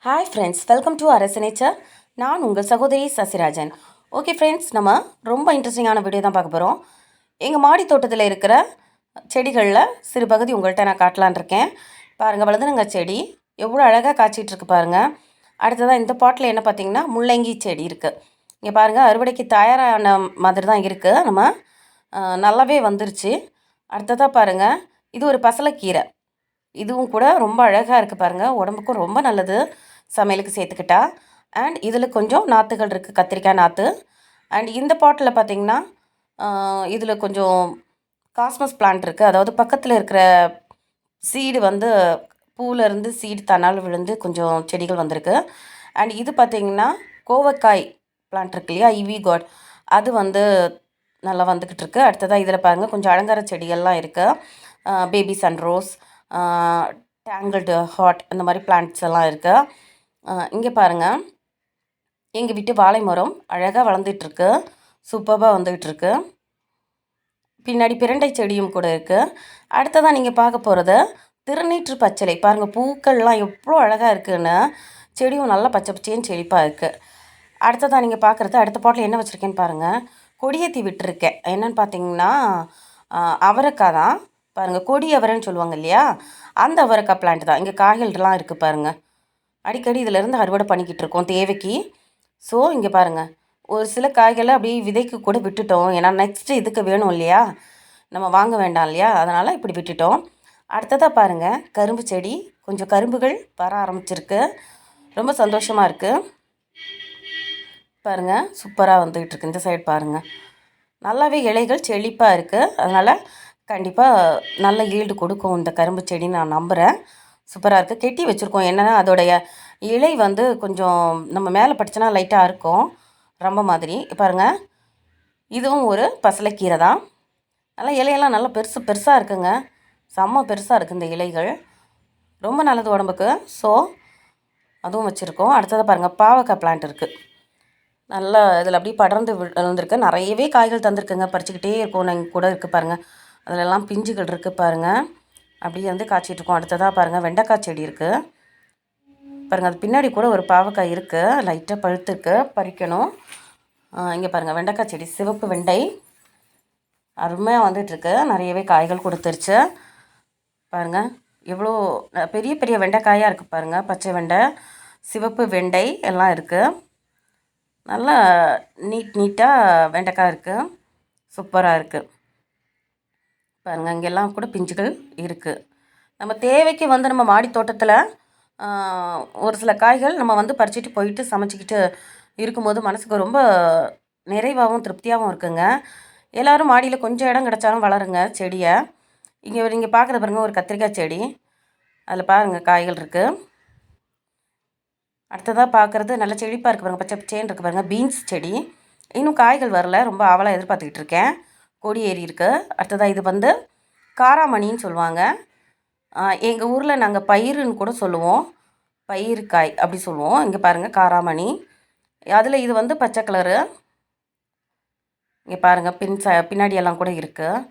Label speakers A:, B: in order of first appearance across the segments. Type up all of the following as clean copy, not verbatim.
A: Hi friends, welcome to RSA. நான் உங்கள் சகோதரி சசிராஜன். ஓகே ஃப்ரெண்ட்ஸ், நம்ம ரொம்ப இன்ட்ரெஸ்டிங்கான வீடியோ தான் பார்க்க போகிறோம். எங்கள் மாடி தோட்டத்தில் இருக்கிற செடிகளில் சிறு பகுதி உங்கள்கிட்ட நான் காட்டலான் இருக்கேன். பாருங்கள், வளர்ந்துருங்க செடி எவ்வளோ அழகாக காய்ச்சிட்ருக்கு பாருங்கள். அடுத்ததாக இந்த பாட்டில் என்ன பார்த்திங்கன்னா முள்ளங்கி செடி இருக்குது. இங்கே பாருங்கள், அறுவடைக்கு தயாரான மாதிரி தான் இருக்குது. நம்ம நல்லாவே வந்துருச்சு. அடுத்ததாக பாருங்கள், இது ஒரு பசலைக்கீரை. இதுவும் கூட ரொம்ப அழகாக இருக்குது பாருங்கள். உடம்புக்கும் ரொம்ப நல்லது சமையலுக்கு சேர்த்துக்கிட்டா. அண்ட் இதில் கொஞ்சம் நாற்றுகள் இருக்குது, கத்திரிக்காய் நாற்று. அண்ட் இந்த பாட்டில் பார்த்திங்கன்னா இதில் கொஞ்சம் காஸ்மஸ் பிளான்ட் இருக்குது. அதாவது பக்கத்தில் இருக்கிற சீடு வந்து பூவிலேருந்து சீடு தன்னால் விழுந்து கொஞ்சம் செடிகள் வந்திருக்கு. அண்ட் இது பார்த்திங்கன்னா கோவக்காய் பிளான்ட் இருக்கு இல்லையா, இவி காட், அது வந்து நல்லா வந்துக்கிட்டு இருக்குது. அடுத்ததாக இதில் பாருங்கள் கொஞ்சம் அலங்கார செடிகள்லாம் இருக்குது. பேபி சன்ரோஸ், டேங்கிள்டு ஹாட், இந்த மாதிரி பிளான்ட்ஸ் எல்லாம் இருக்குது. இங்கே பாருங்கள், எங்கள் வீட்டு வாழை மரம் அழகாக வளர்ந்துட்டுருக்கு, சூப்பராக வந்துகிட்ருக்கு. பின்னாடி பிரண்டை செடியும் கூட இருக்குது. அடுத்ததாக நீங்கள் பார்க்க போகிறது திருநீற்று பச்சிலை. பாருங்கள், பூக்கள்லாம் எவ்வளோ அழகாக இருக்குதுன்னு. செடியும் நல்லா பச்சை பச்சைன்னு செழிப்பாக இருக்குது. அடுத்ததாக நீங்கள் பார்க்குறது அடுத்த பாட்டில் என்ன வச்சுருக்கேன்னு பாருங்கள். கொடியேற்றி விட்டுருக்கேன். என்னென்னு பார்த்தீங்கன்னா அவரைக்காய் தான். பாருங்கள், கொடி அவரைன்னு சொல்லுவாங்க இல்லையா, அந்த அவரைக்காய் பிளான்ட் தான். இங்கே காய்கள்லாம் இருக்குது பாருங்கள். அடிக்கடி இதிலேருந்து அறுவடை பண்ணிக்கிட்டு இருக்கோம் தேவைக்கு. ஸோ இங்கே பாருங்கள், ஒரு சில காய்களை அப்படியே விதைக்கு கூட விட்டுட்டோம். ஏன்னா நெக்ஸ்ட்டு இதுக்கு வேணும் இல்லையா, நம்ம வாங்க வேண்டாம் இல்லையா, அதனால் இப்படி விட்டுட்டோம். அடுத்ததாக பாருங்கள், கரும்பு செடி, கொஞ்சம் கரும்புகள் வர ஆரம்பிச்சிருக்கு. ரொம்ப சந்தோஷமாக இருக்குது. பாருங்கள், சூப்பராக வந்துக்கிட்டு இருக்கு. இந்த சைடு பாருங்கள், நல்லாவே இலைகள் செழிப்பாக இருக்குது. அதனால் கண்டிப்பாக நல்ல ஈல்டு கொடுக்கும் இந்த கரும்பு செடின்னு நான் நம்புகிறேன். சூப்பராக இருக்குது. கெட்டி வச்சுருக்கோம். என்னென்னா அதோடைய இலை வந்து கொஞ்சம் நம்ம மேலே பட்டுச்சுன்னா லைட்டாக இருக்கும், ரொம்ப மாதிரி. பாருங்கள், இதுவும் ஒரு பசலைக்கீரை தான். நல்லா இலையெல்லாம் நல்லா பெருசாக இருக்குங்க. செம்ம பெருசாக இருக்குது இந்த இலைகள். ரொம்ப நல்லது உடம்புக்கு. ஸோ அதுவும் வச்சுருக்கோம். அடுத்தது பாருங்கள், பாவக்காய் பிளான்ட் இருக்குது. நல்லா இதில் அப்படியே படர்ந்து விழுந்திருக்கு. நிறையவே காய்கள் தந்திருக்குங்க. பறிச்சுக்கிட்டே இருக்கும். நீங்கள் கூட இருக்குது பாருங்கள், அதிலெல்லாம் பிஞ்சுகள் இருக்குது பாருங்கள். அப்படியே வந்து காய்ச்சிட்ருக்கோம். அடுத்ததாக பாருங்கள், வெண்டைக்காய் செடி இருக்குது பாருங்கள். அது பின்னாடி கூட ஒரு பாவக்காய் இருக்குது, லைட்டாக பழுத்துருக்கு, பறிக்கணும். இங்கே பாருங்கள், வெண்டைக்காய் செடி, சிவப்பு வெண்டை அருமையாக வந்துட்டுருக்கு. நிறையவே காய்கள் கொடுத்துருச்சு பாருங்கள். எவ்வளோ பெரிய பெரிய வெண்டைக்காயாக இருக்குது பாருங்கள். பச்சை வெண்டை, சிவப்பு வெண்டை எல்லாம் இருக்குது. நல்லா நீட்டாக வெண்டைக்காய் இருக்குது, சூப்பராக இருக்குது பாருங்கள். இங்கெல்லாம் கூட பிஞ்சுகள் இருக்குது. நம்ம தேவைக்கு வந்து நம்ம மாடி தோட்டத்தில் ஒரு சில காய்கள் நம்ம வந்து பறிச்சுட்டு போயிட்டு சமைச்சிக்கிட்டு இருக்கும்போது மனசுக்கு ரொம்ப நிறைவாகவும் திருப்தியாகவும் இருக்குங்க. எல்லோரும் மாடியில் கொஞ்சம் இடம் கிடச்சாலும் வளருங்க செடியை. இங்கே நீங்கள் பார்க்குறது பாருங்கள், ஒரு கத்திரிக்காய் செடி, அதில் பாருங்கள் காய்கள் இருக்குது. அடுத்ததாக பார்க்குறது நல்ல செழிப்பாக இருக்குது பாருங்கள், பச்சை பச்சேன்னு இருக்குது பாருங்கள். பீன்ஸ் செடி இன்னும் காய்கள் வரல, ரொம்ப ஆவலாக எதிர்பார்த்துக்கிட்டு இருக்கேன். கொடி ஏறி இருக்குது. அடுத்ததாக இது வந்து காராமணின்னு சொல்லுவாங்க. எங்கள் ஊரில் நாங்கள் பயிருன்னு கூட சொல்லுவோம், பயிருக்காய் அப்படி சொல்லுவோம். இங்கே பாருங்கள், காராமணி. அதில் இது வந்து பச்சை கலரு. இங்கே பாருங்கள், பின்னாடியெல்லாம் கூட இருக்குது.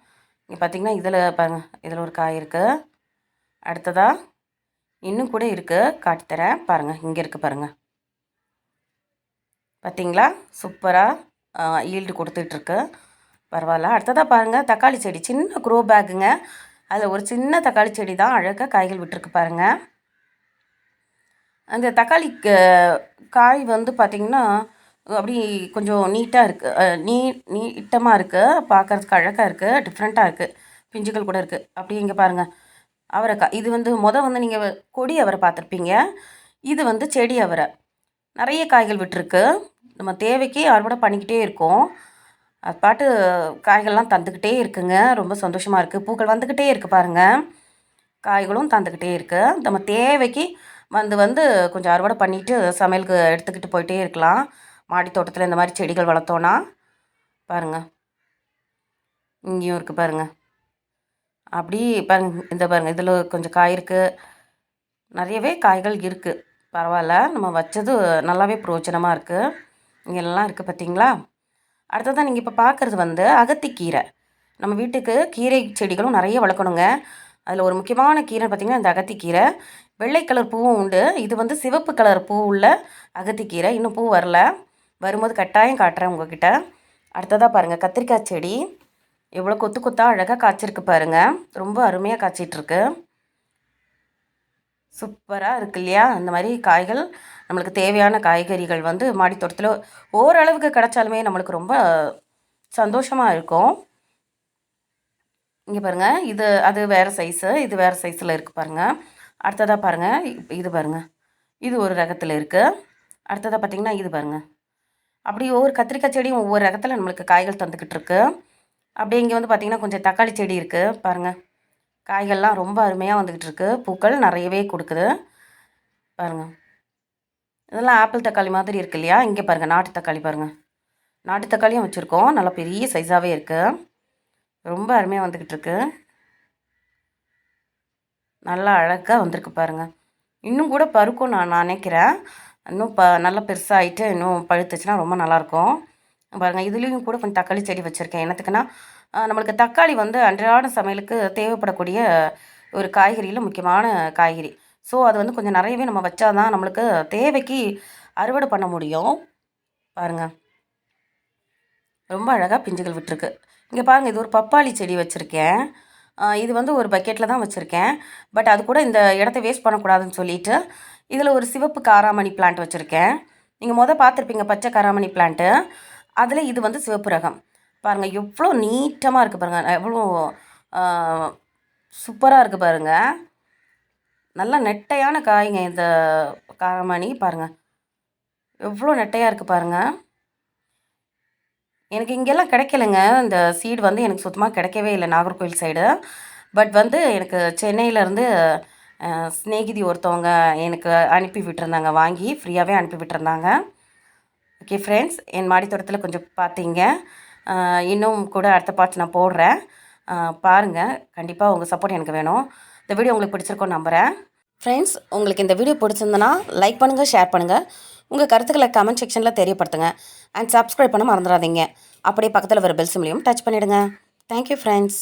A: இங்கே பார்த்திங்கன்னா இதில் பாருங்கள், இதில் ஒரு காய் இருக்குது. அடுத்ததாக இன்னும் கூட இருக்குது, காட்டித்தரேன் பாருங்கள். இங்கே இருக்குது பாருங்கள், பார்த்திங்களா, சூப்பராக ஈல்டு கொடுத்துட்ருக்கு, பரவாயில்ல. அடுத்ததாக பாருங்கள், தக்காளி செடி, சின்ன க்ரோ பேக்குங்க. அதில் ஒரு சின்ன தக்காளி செடி தான் அழகாக காய்கள் விட்டுருக்கு பாருங்கள். அந்த தக்காளி காய் வந்து பார்த்திங்கன்னா அப்படி கொஞ்சம் நீட்டாக இருக்குது, நீட்டமாக இருக்குது, பார்க்குறதுக்கு அழகாக இருக்குது, டிஃப்ரெண்ட்டாக இருக்குது. பிஞ்சுகள் கூட இருக்குது. அப்படி இங்கே பாருங்கள், அவரைக்காய். இது வந்து வந்து நீங்கள் கொடி அவரை பார்த்துருப்பீங்க. இது வந்து செடி அவரை. நிறைய காய்கள் விட்டுருக்கு. நம்ம தேவைக்கு அறுவடை பண்ணிக்கிட்டே இருக்கோம். அது பாட்டு காய்கள்லாம் தந்துக்கிட்டே இருக்குங்க. ரொம்ப சந்தோஷமாக இருக்குது. பூக்கள் வந்துக்கிட்டே இருக்குது பாருங்கள், காய்களும் தந்துக்கிட்டே இருக்குது. நம்ம தேவைக்கு வந்து கொஞ்சம் அறுவடை பண்ணிவிட்டு சமையலுக்கு எடுத்துக்கிட்டு போயிட்டே இருக்கலாம். மாடி தோட்டத்தில் இந்த மாதிரி செடிகள் வளர்த்தோன்னா. பாருங்கள், இங்கேயும் இருக்குது பாருங்கள். அப்படி பாருங்கள், இந்த பாருங்கள், இதில் கொஞ்சம் காய் இருக்குது, நிறையவே காய்கள் இருக்குது. பரவாயில்ல, நம்ம வச்சது நல்லாவே பிரயோஜனமாக இருக்குது. இங்கெல்லாம் இருக்குது பார்த்திங்களா. அடுத்ததான் நீங்கள் இப்போ பார்க்குறது வந்து அகத்திக்கீரை. நம்ம வீட்டுக்கு கீரை செடிகளும் நிறைய வளர்க்கணுங்க. அதில் ஒரு முக்கியமான கீரை பார்த்திங்கன்னா இந்த அகத்திக்கீரை. வெள்ளை கலர் பூவும் உண்டு. இது வந்து சிவப்பு கலர் பூ உள்ள அகத்திக்கீரை. இன்னும் பூ வரல, வரும்போது கட்டாயம் காட்டுறேன் உங்ககிட்ட. அடுத்ததாக பாருங்கள், கத்திரிக்காய் செடி எவ்வளோ கொத்து கொத்தாக அழகாக காய்ச்சிருக்கு பாருங்கள். ரொம்ப அருமையாக காய்ச்சிட்ருக்கு. சூப்பராக இருக்கு இல்லையா? இந்த மாதிரி காய்கள், நம்மளுக்கு தேவையான காய்கறிகள் வந்து மாடி தோட்டத்தில் ஓரளவுக்கு கிடச்சாலுமே நம்மளுக்கு ரொம்ப சந்தோஷமாக இருக்கும். இங்கே பாருங்கள், அது வேறு சைஸு, இது வேறு சைஸில் இருக்குது பாருங்கள். அடுத்ததாக பாருங்கள், இது பாருங்கள், இது ஒரு ரகத்தில் இருக்குது. அடுத்ததாக பார்த்திங்கன்னா இது பாருங்கள், அப்படி ஒவ்வொரு கத்திரிக்காய் செடியும் ஒவ்வொரு ரகத்தில் நம்மளுக்கு காய்கள் தந்துக்கிட்டு இருக்கு. அப்படியே இங்கே வந்து பார்த்திங்கன்னா கொஞ்சம் தக்காளி செடி இருக்குது பாருங்கள். காய்கள்லாம் ரொம்ப அருமையாக வந்துக்கிட்டு இருக்குது. பூக்கள் நிறையவே கொடுக்குது பாருங்கள். இதெல்லாம் ஆப்பிள் தக்காளி மாதிரி இருக்கு இல்லையா? இங்கே பாருங்கள், நாட்டு தக்காளி பாருங்கள். நாட்டு தக்காளியும் வச்சுருக்கோம். நல்லா பெரிய சைஸாகவே இருக்குது. ரொம்ப அருமையாக வந்துக்கிட்டு இருக்கு. நல்லா அழகாக வந்திருக்கு பாருங்கள். இன்னும் கூட பருக்கும் நான் நினைக்கிறேன். இன்னும் நல்லா பெருசாகிட்டு இன்னும் பழுத்துச்சுன்னா ரொம்ப நல்லாயிருக்கும் பாருங்கள். இதுலேயும் கூட கொஞ்சம் தக்காளி செடி வச்சுருக்கேன். என்னத்துக்குன்னா நம்மளுக்கு தக்காளி வந்து அன்றாட சமையலுக்கு தேவைப்படக்கூடிய ஒரு காய்கறியில் முக்கியமான காய்கறி. ஸோ அது வந்து கொஞ்சம் நிறையவே நம்ம வச்சா தான் நம்மளுக்கு தேவைக்கு அறுவடை பண்ண முடியும் பாருங்கள். ரொம்ப அழகாக பிஞ்சுகள் விட்டுருக்கு. இங்கே பாருங்கள், இது ஒரு பப்பாளி செடி வச்சுருக்கேன். இது வந்து ஒரு பக்கெட்டில் தான் வச்சுருக்கேன். பட் அது கூட இந்த இடத்த வேஸ்ட் பண்ணக்கூடாதுன்னு சொல்லிவிட்டு இதில் ஒரு சிவப்பு காராமணி பிளான்ட் வச்சுருக்கேன். நீங்கள் பார்த்துருப்பீங்க பச்சை காராமணி பிளான்ட்டு. அதில் இது வந்து சிவப்பு ரகம். பாருங்கள் எவ்வளோ நீட்டமாக இருக்குது பாருங்கள், எவ்வளோ சூப்பராக இருக்குது பாருங்கள். நல்லா நெட்டையான காய்ங்க இந்த காராமணி பாருங்கள், எவ்வளோ நெட்டையாக இருக்குது பாருங்கள். எனக்கு இங்கெல்லாம் கிடைக்கலைங்க. இந்த சீடு வந்து எனக்கு சுத்தமாக கிடைக்கவே இல்லை நாகர்கோவில் சைடு. பட் வந்து எனக்கு சென்னையிலேருந்து ஸ்நேகிதி ஒருத்தவங்க எனக்கு அனுப்பி விட்டுருந்தாங்க, வாங்கி ஃப்ரீயாகவே அனுப்பி விட்டுருந்தாங்க. ஓகே ஃப்ரெண்ட்ஸ், என் மாடி தோட்டத்தில் கொஞ்சம் பார்த்தீங்க. இன்னும் கூட அடுத்த பார்ட்ஸ் நான் போடுறேன், பாருங்கள். கண்டிப்பாக உங்கள் சப்போர்ட் எனக்கு வேணும். இந்த வீடியோ உங்களுக்கு பிடிச்சிருக்கோன்னு நம்புகிறேன். ஃப்ரெண்ட்ஸ், உங்களுக்கு இந்த வீடியோ பிடிச்சிருந்தனா லைக் பண்ணுங்கள், ஷேர் பண்ணுங்கள். உங்கள் கருத்துக்களை கமெண்ட் செக்ஷனில் தெரியப்படுத்துங்க. அண்ட் சப்ஸ்கிரைப் பண்ண மறந்துடாதீங்க. அப்படியே பக்கத்தில் வர பெல் சிம்லையும் டச் பண்ணிவிடுங்க. Thank you friends.